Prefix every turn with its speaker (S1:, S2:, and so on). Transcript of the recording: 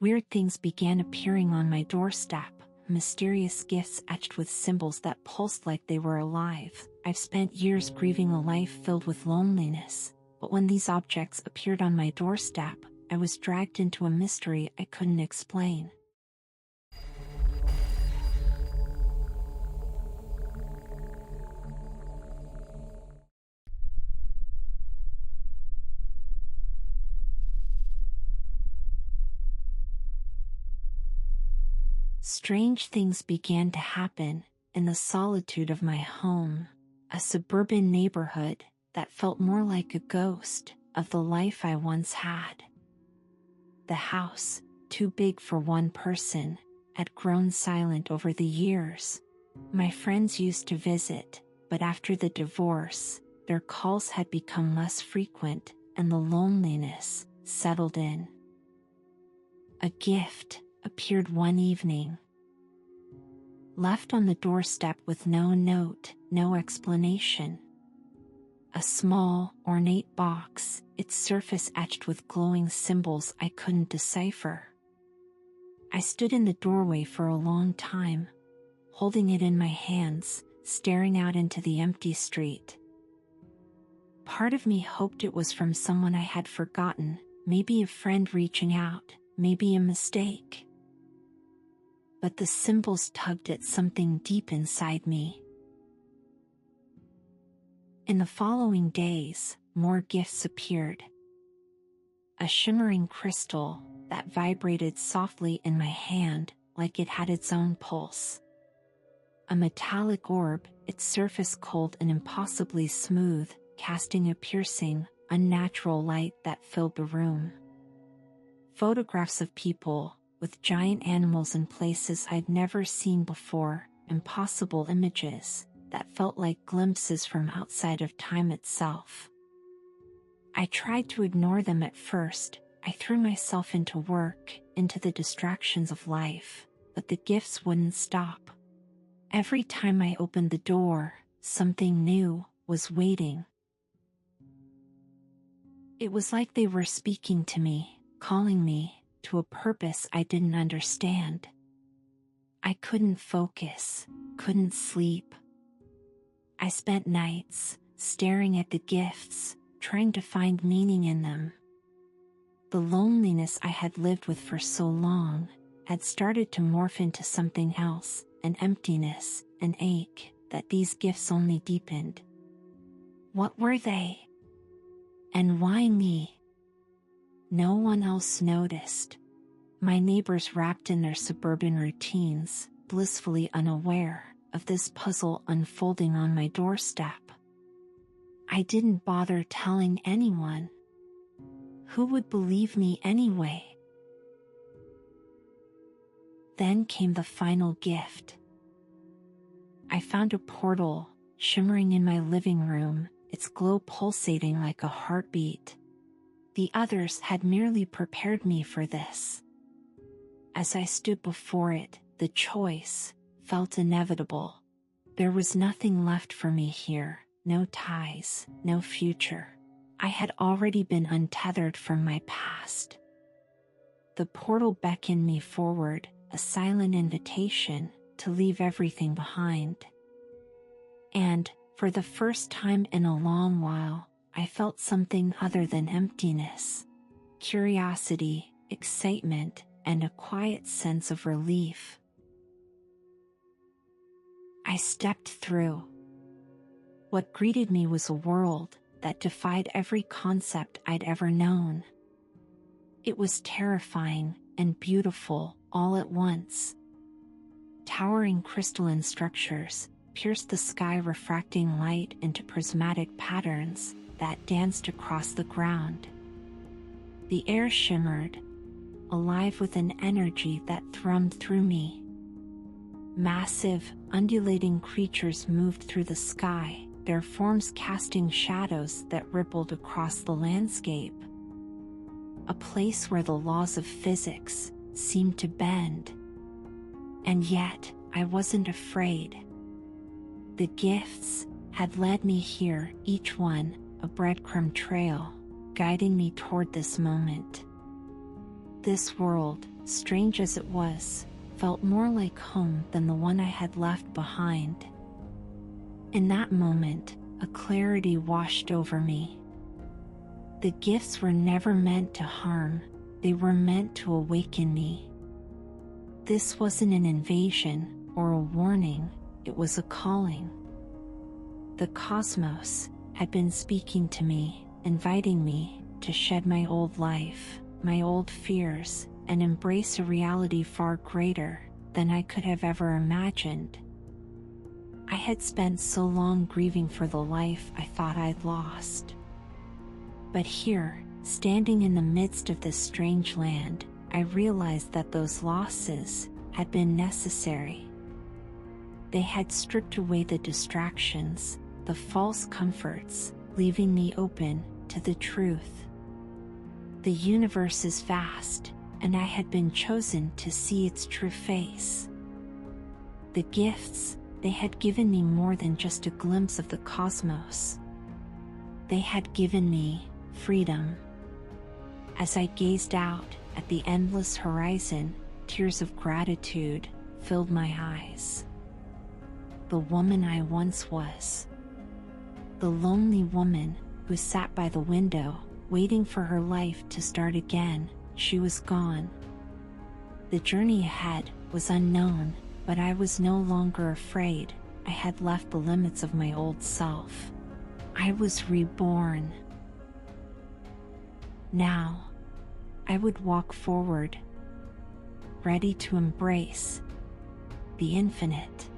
S1: Weird things began appearing on my doorstep, mysterious gifts etched with symbols that pulsed like they were alive. I've spent years grieving a life filled with loneliness, but when these objects appeared on my doorstep, I was dragged into a mystery I couldn't explain. Strange things began to happen in the solitude of my home, a suburban neighborhood that felt more like a ghost of the life I once had. The house, too big for one person, had grown silent over the years. My friends used to visit, but after the divorce, their calls had become less frequent and the loneliness settled in. A gift appeared one evening, left on the doorstep with no note, no explanation. A small, ornate box, its surface etched with glowing symbols I couldn't decipher. I stood in the doorway for a long time, holding it in my hands, staring out into the empty street. Part of me hoped it was from someone I had forgotten, maybe a friend reaching out, maybe a mistake. But the symbols tugged at something deep inside me. In the following days, more gifts appeared. A shimmering crystal that vibrated softly in my hand like it had its own pulse. A metallic orb, its surface cold and impossibly smooth, casting a piercing, unnatural light that filled the room. Photographs of people, with giant animals in places I'd never seen before, impossible images that felt like glimpses from outside of time itself. I tried to ignore them at first. I threw myself into work, into the distractions of life, but the gifts wouldn't stop. Every time I opened the door, something new was waiting. It was like they were speaking to me, calling me to a purpose I didn't understand. I couldn't focus, couldn't sleep. I spent nights staring at the gifts, trying to find meaning in them. The loneliness I had lived with for so long had started to morph into something else, an emptiness, an ache that these gifts only deepened. What were they? And why me? No one else noticed. My neighbors wrapped in their suburban routines, blissfully unaware of this puzzle unfolding on my doorstep. I didn't bother telling anyone. Who would believe me anyway? Then came the final gift. I found a portal, shimmering in my living room, its glow pulsating like a heartbeat. The others had merely prepared me for this. As I stood before it, the choice felt inevitable. There was nothing left for me here, no ties, no future. I had already been untethered from my past. The portal beckoned me forward, a silent invitation to leave everything behind. And, for the first time in a long while, I felt something other than emptiness. Curiosity, excitement, and a quiet sense of relief. I stepped through. What greeted me was a world that defied every concept I'd ever known. It was terrifying and beautiful all at once. Towering crystalline structures pierced the sky, refracting light into prismatic patterns that danced across the ground. The air shimmered, alive with an energy that thrummed through me. Massive, undulating creatures moved through the sky, their forms casting shadows that rippled across the landscape. A place where the laws of physics seemed to bend. And yet, I wasn't afraid. The gifts had led me here, each one a breadcrumb trail, guiding me toward this moment. This world strange as it was, felt more like home than the one I had left behind. In that moment, a clarity washed over me. The gifts were never meant to harm, they were meant to awaken me. This wasn't an invasion or a warning, it was a calling. The cosmos had been speaking to me, inviting me to shed my old life, my old fears, and embrace a reality far greater than I could have ever imagined. I had spent so long grieving for the life I thought I'd lost. But here, standing in the midst of this strange land, I realized that those losses had been necessary. They had stripped away the distractions, the false comforts, leaving me open to the truth. The universe is vast, and I had been chosen to see its true face. The gifts, they had given me more than just a glimpse of the cosmos. They had given me freedom. As I gazed out at the endless horizon, tears of gratitude filled my eyes. The woman I once was. The lonely woman who sat by the window, waiting for her life to start again, she was gone. The journey ahead was unknown, but I was no longer afraid. I had left the limits of my old self. I was reborn. Now, I would walk forward, ready to embrace the infinite.